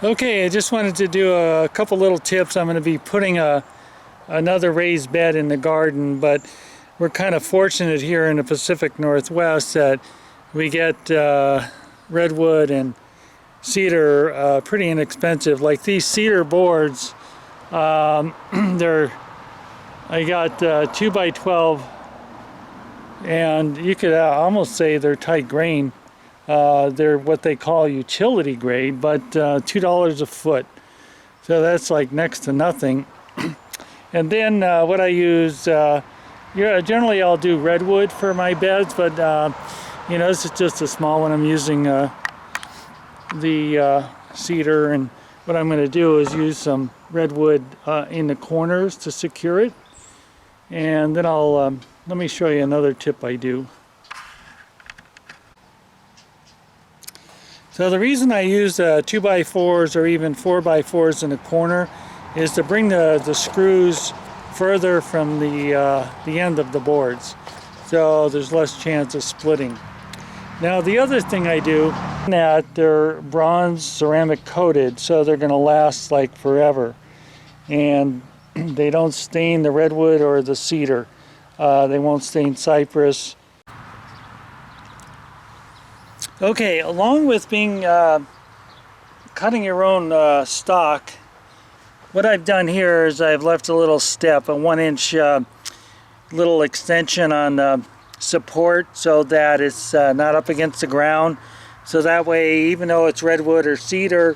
Okay, I just wanted to do a couple little tips. I'm going to be putting another raised bed in the garden, but we're kind of fortunate here in the Pacific Northwest that we get redwood and cedar pretty inexpensive. Like these cedar boards, I got 2x12, and you could almost say they're tight grain. They're what they call utility grade, but $2 a foot. So that's like next to nothing. And then what I use, generally I'll do redwood for my beds, but you know, this is just a small one. I'm using the cedar, and what I'm going to do is use some redwood in the corners to secure it. And then I'll, let me show you another tip I do. So the reason I use 2x4s or even 4x4s in the corner is to bring the screws further from the end of the boards, so there's less chance of splitting. Now the other thing I do, that they're bronze ceramic coated, so they're going to last like forever, and they don't stain the redwood or the cedar. They won't stain cypress. Okay, along with being cutting your own stock, what I've done here is I've left a little step, a 1-inch little extension on the support, so that it's not up against the ground. So that way, even though it's redwood or cedar,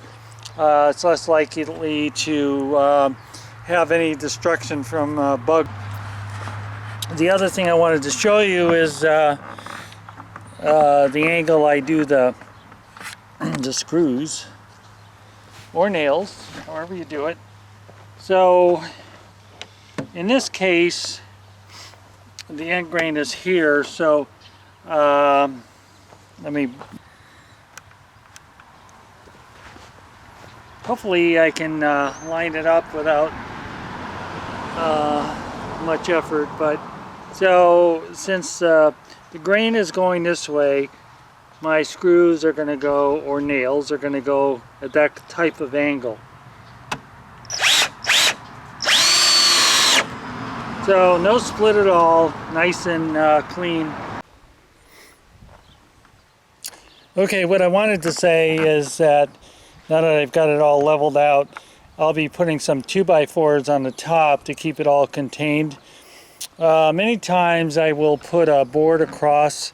it's less likely to have any destruction from bug. The other thing I wanted to show you is the angle I do the screws or nails, however you do it. So in this case, the end grain is here, so let me, hopefully I can line it up without much effort. But so since the grain is going this way, my screws are going to go, or nails are going to go at that type of angle. So no split at all, nice and clean. Okay, what I wanted to say is that now that I've got it all leveled out, I'll be putting some 2x4s on the top to keep it all contained. Many times I will put a board across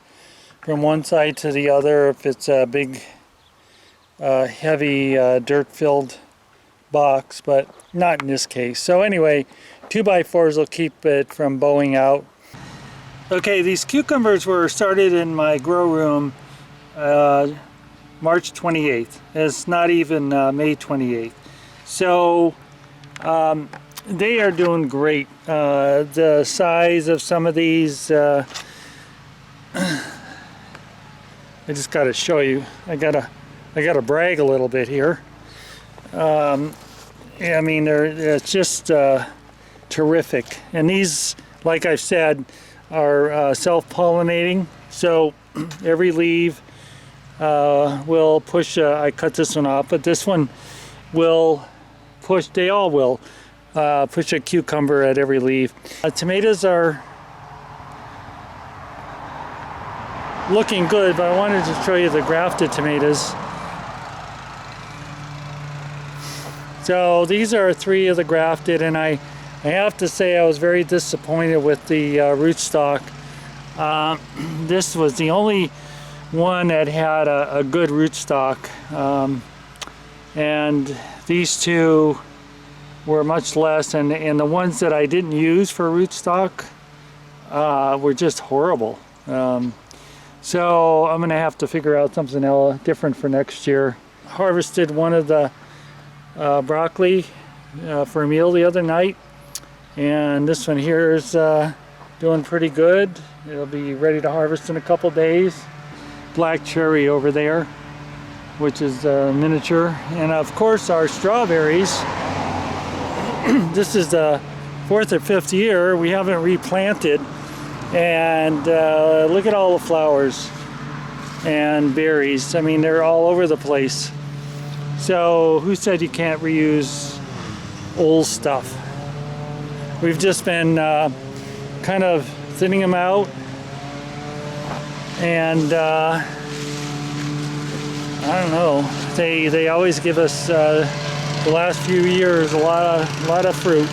from one side to the other if it's a big heavy dirt-filled box, but not in this case. So anyway, 2x4s will keep it from bowing out. Okay, these cucumbers were started in my grow room March 28th. It's not even May 28th. So they are doing great. The size of some of these, I just got to show you. I gotta brag a little bit here. Yeah, I mean, it's just terrific. And these, like I've said, are self-pollinating. So every leaf will push. I cut this one off, but this one will push. They all will push a cucumber at every leaf. Tomatoes are looking good, but I wanted to show you the grafted tomatoes. So these are 3 of the grafted, and I have to say I was very disappointed with the rootstock. This was the only one that had a good rootstock, and these 2 were much less, and the ones that I didn't use for rootstock were just horrible. So I'm going to have to figure out something else different for next year. Harvested one of the broccoli for a meal the other night, and this one here is doing pretty good. It'll be ready to harvest in a couple days. Black cherry over there, which is miniature, and of course our strawberries. This is the 4th or 5th year we haven't replanted, and look at all the flowers and berries. I mean, they're all over the place. So who said you can't reuse old stuff? We've just been kind of thinning them out, and I don't know. They always give us the last few years a lot of fruit.